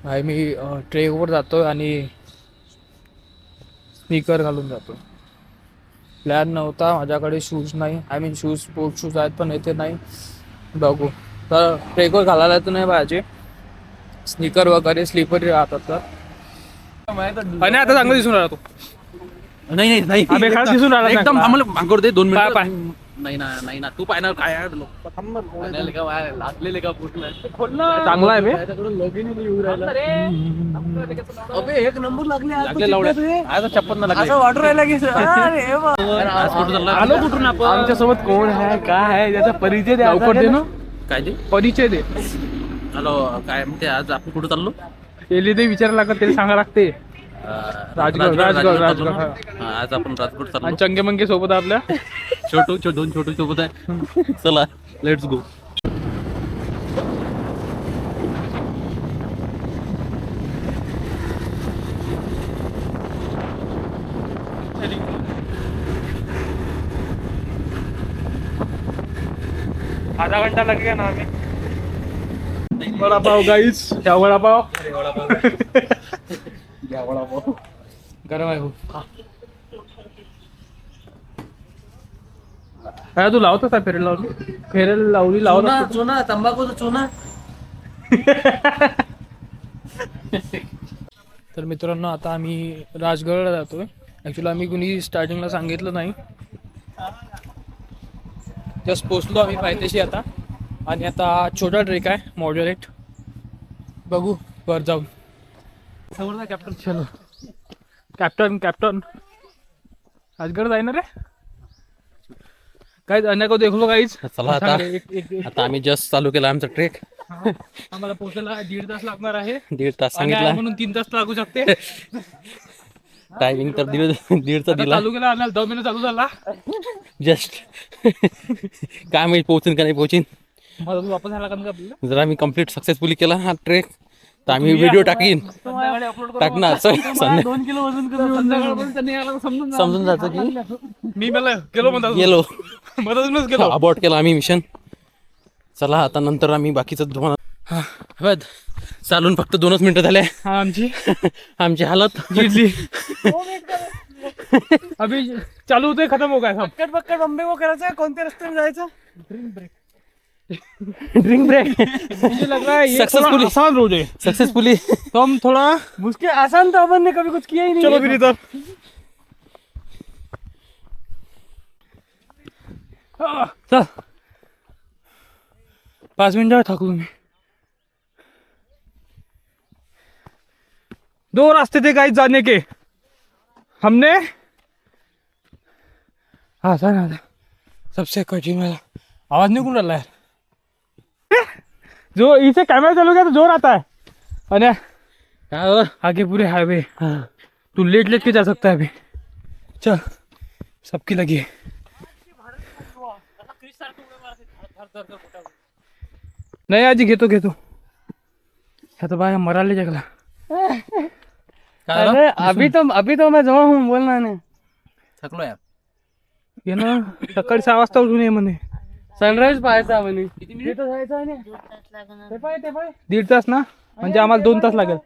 भाई मी ट्रेकवर जातोय आणि स्नीकर घालून जातो. प्लॅन नव्हता, माझ्याकडे शूज नाही. I mean shoes sport shoes आहेत पण येथे नाही. बघू तर ट्रेकवर घालायला तर नाही पाहिजे. स्नीकर वगैरे स्लीपर राहतात तर. आणि आता चांगलं दिसून राहतो. नाही नाही आम्ही खास दिसून राहिला एकदम आम्हाला मागवर दे 2 पाय मिनिट. पाय नाही ना तू पाहणार काय आहे लागलेले का फुटलं चांगला आहे बे. अबे एक नंबर लागले लावड्या चप्पल ना लागले. असं वाटू राहिलं की आलो कुठून आपण? आमच्या सोबत कोण आहे काय आहे त्याचा परिचय द्या. लवकर दे ना, काय ते परिचय दे. हॅलो काय म्हणते आज आपण कुठं चाललो? तेले ते विचारायला लागत, ते सांगा लागते. राजगड चाललो ना? हा, आज आपण राजगड चाललो. आणि चंगे मंगे सोबत आपल्या दोन छोटू सोबत आहे. चला लेट्स गो. आधा घंटा लगेगा ना हमें. वडापाव गाईस, क्या वडापाव. गरम आहे खूप. काय तू लावतोस काय फेरेल लावली? फेरेल लावली लावत चुना तंबाखूचा चुना. तर मित्रांनो आता आम्ही राजगडला जातोय. ॲक्च्युली आम्ही कुणी स्टार्टिंगला सांगितलं नाही. जस्ट पोचलो आम्ही पायथ्याशी आता. आणि आता छोटा ट्रेक आहे मॉडरेट. बघू वर जाऊन. समोर कॅप्टन. चलो कॅप्टन राजगड जाईना रे. काहीच अन्य को देख लो काहीच. चला आता आम्ही जस्ट चालू केला आमचा ट्रेक. आम्हाला पोहोचायला 1.5 तास लागणार आहे. 1.5 तास आणि सांगितला. म्हणून 3 तास लागू शकते. टायमिंग तर 1.5चा दिला. चालू केला आम्हाला 10 मिनिट चालू झाला. जस्ट काय माहिती पोहोचीन का नाही पोहोचीन. मला तू वापस यायला लागेल का आपल्याला. जर आम्ही कम्प्लीट सक्सेसफुली केला हा ट्रेक तर आम्ही व्हिडिओ टाकीन टाकणार. 2 किलो वजन कमी समजून जातं की मी मला गेलो म्हणतात गेलो मधातूनच गेलो. अबॉर्ट केला आम्ही मिशन. चला आता नंतर आम्ही बाकीचं तुम्हाला चालून फक्त 2च मिनिटं झाले. हा आमची हालत जितली. अभी चालू होते खत्म हो गया सब. पक्कड बॉम्बे को करायचं आहे. कोणत्या रस्त्याने जायचं? Drink break. मुझे लग रहा है ये Successfully. आसान रोड है. सक्सेसफुली. तो हम थोड़ा मुश्किल आसान तो अपन ने कभी कुछ किया ही नहीं. चलो फिर इधर. चल 5 मिनट थकू मैं. 2 रास्ते थे गाइस जाने के. हमने आसान आता सबसे कठिन वाला. आवाज नहीं कौन रहा है. जो इसे कैमरा चालू किया तो जोर आता है. अरे आगे पूरे हाईवे. तू लेट के जा सकता है अभी. चल सबकी लगी है. नाही आजी घेतो ह्या तो बाय मराले जगला. अरे अभी तो मैं जमा हूँ बोलना नहीं. थकलो यार. ये ना सकाळी 6 वाजता उठून ये म्हणे. सनराइज पाहायचा म्हणे. तिथं जायचं आहे ना. ते पाय 1.5 तास ना म्हणजे आम्हाला 2 तास लागेल.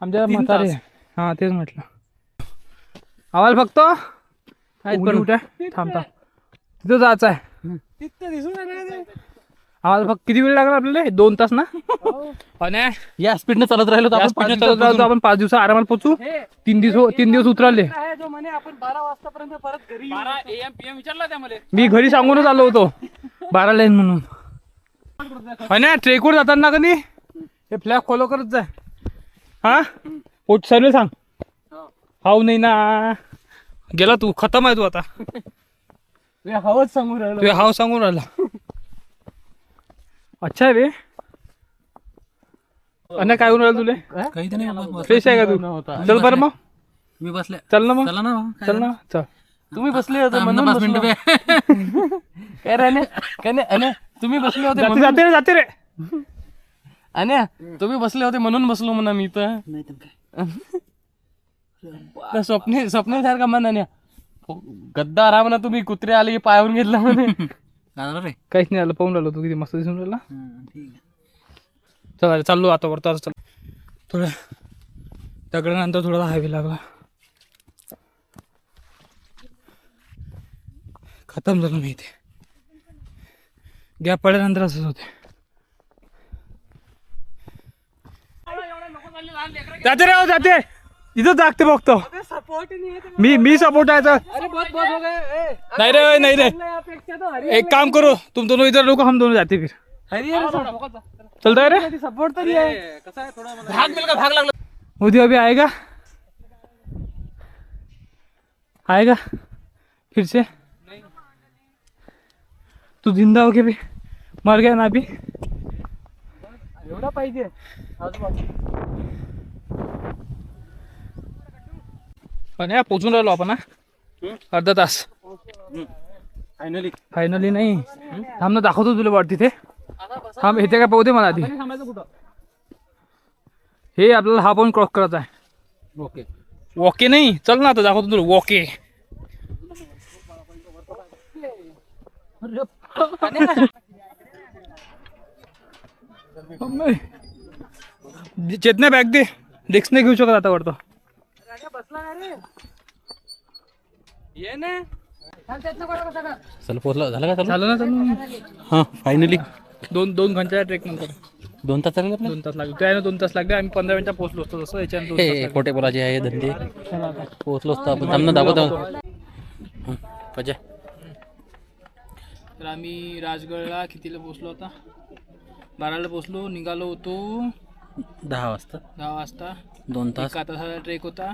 आमच्या म्हातारे. हा तेच म्हटलं. आम्हाला फक्त उठ्या थांबता तिथं जायचं आहे. तिथं दिसून राहिलं. आम्हाला फक्त किती वेळ लागणार आपल्याला? 2 तास ना. आणि या स्पीडने चालत राहिलो तर आपण 5 दिवस आरामात पोहोचू. 3 दिवस उतरले. आहे जो म्हणे आपण 12 वाजतापर्यंत परत घरी येऊ. 12 AM PM विचारला त्या मला. मी घरी सांगूनच आलो होतो 12 लाईन म्हणून. आणि ट्रेकवर जाताना का नाही हे फ्लॅग फॉलो करत जाय. हा पोट सर्व सांग. हाव नाही ना गेला तू. खतम आहे तू आता. हवंच सांगून राहिलो. तू हाव सांगून राहिला. अच्छा आहे रे. अन्य काय होऊन राहिलं तुले? काही नाही. फ्रेश आहे का तू? चल बरं मग. मी बसले. चल ना मग. चला ना चल ना चल. तुम्ही बसले होते म्हणून 5 मिनिटं. काय रे अने तुम्ही बसले होते म्हणून. जाते रे. अने तुम्ही बसले होते म्हणून बसलो म्हणा मी तर. स्वप्ने सारखा म्हणा. गद्दा आराम ना तुम्ही. कुत्रे आले की पायावून घेतला म्हणे. काहीच नाही आलं. पाहून राहिलो तू किती मस्त दिसून राहिला. चला चाललो आता वरता. चल थोडं दगडानंतर थोडा हायवे लागला. खतम झालं मी इथे. गॅप पडल्यानंतर असंच होते. जाते रे हो, जाते इथं जागते बघतो मी सपोर्ट आहे तर. नहीं रे नहीं रे, एक काम करो तुम दोनों इधर रुको, हम दोनों जाते फिर. चलता है रे. सपोर्ट तरी आहे. कसं आहे थोडा भाग लागला. मोदी अभी आएगा आएगा फिर से. तू जिंदा हो के भी मर गया ना अभी. एवढा पाहिजे पण या पोचून राहिलो आपण हा. अर्धा तास फायनली फायनली. नाही थांब ना, दाखवतो तुला वाट तिथे. थांब इथे काय पाहू दे मला आधी. हे आपल्याला हा पण क्रॉस करायचा आहे. ओके. वॉके नाही, चल ना आता दाखवतो तुला वॉके. चेतने बॅग दे, रिक्स नाही घेऊ शकत आता वरतो. ये ना चल पोचला. झालं का चालू? झालं ना चालू. हां फायनली. दोन घंट्याच्या ट्रेक नंतर 2 तास चालले आपले. 2 तास लागले. त्या 2 तास लागले. आम्ही 15 मिनिटात पोहोचलो असतो तसं याच्यानं 2 तास हे लागले. खोटे बोलाचे आहे धंदे. पोहोचलो असतो आपण. थांब ना दाखवतो. पजा. तर आम्ही राजगडला कितीला पोहोचलो आता? 12ला पोहोचलो. निघालो होतो 10 वाजता. 10 वाजता. 2 तास. एका तासाचा ट्रेक होता.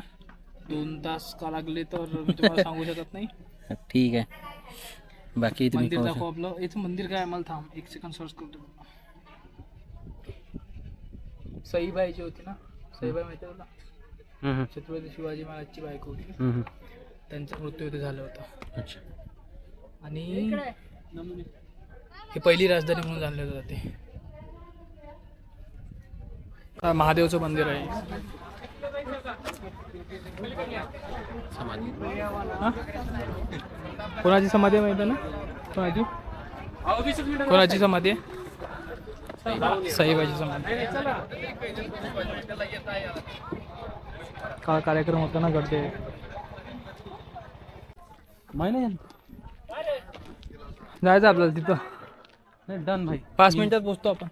2 तास का लागले तर मी तुम्हाला सांगू शकत नाही. ठीक आहे. बाकी तुम्ही मंदिर पाहू दाखव आपलं. इथं मंदिर काय आहे मला थांब 1 सेकंड सर्च करतो. सईबाईची होती ना, सईबाई माहिती आहे तुला? शकता. छत्रपती शिवाजी महाराजची बायको होती. त्यांचा मृत्यू इथे झाला होता. अच्छा. आणि हे पहिली राजधानी म्हणून जाणलं जाते. महादेवचं मंदिर आहे. हा? कोणाची समाधी आहे माहिती आहे ना? कोणाची समाधी आहे? साईबाईची समाधी. का कार्यक्रम होता ना घडते. महिने जायचं आपल्याला तिथं. नाही डन भाई. 5 मिनिटात पोहोचतो आपण.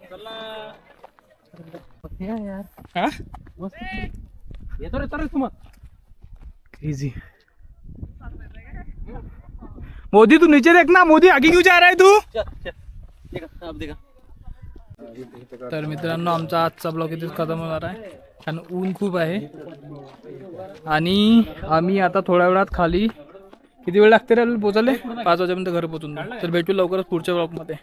यार हा येतो रे तर तुम्हाला. क्रेजी. मोदी तू नीचे देख ना. मोदी आगे क्यों जा रहा है तू? तर मित्रांनो आमचा आजचा ब्लॉग इथेच खतम होणार आहे. कारण ऊन खूप आहे. आणि आम्ही आता थोड्या वेळात खाली. किती वेळ लागते रे पोचायला? 5 वाजेपर्यंत घर पोचून. तर भेटू लवकरच पुढच्या ब्लॉगमध्ये.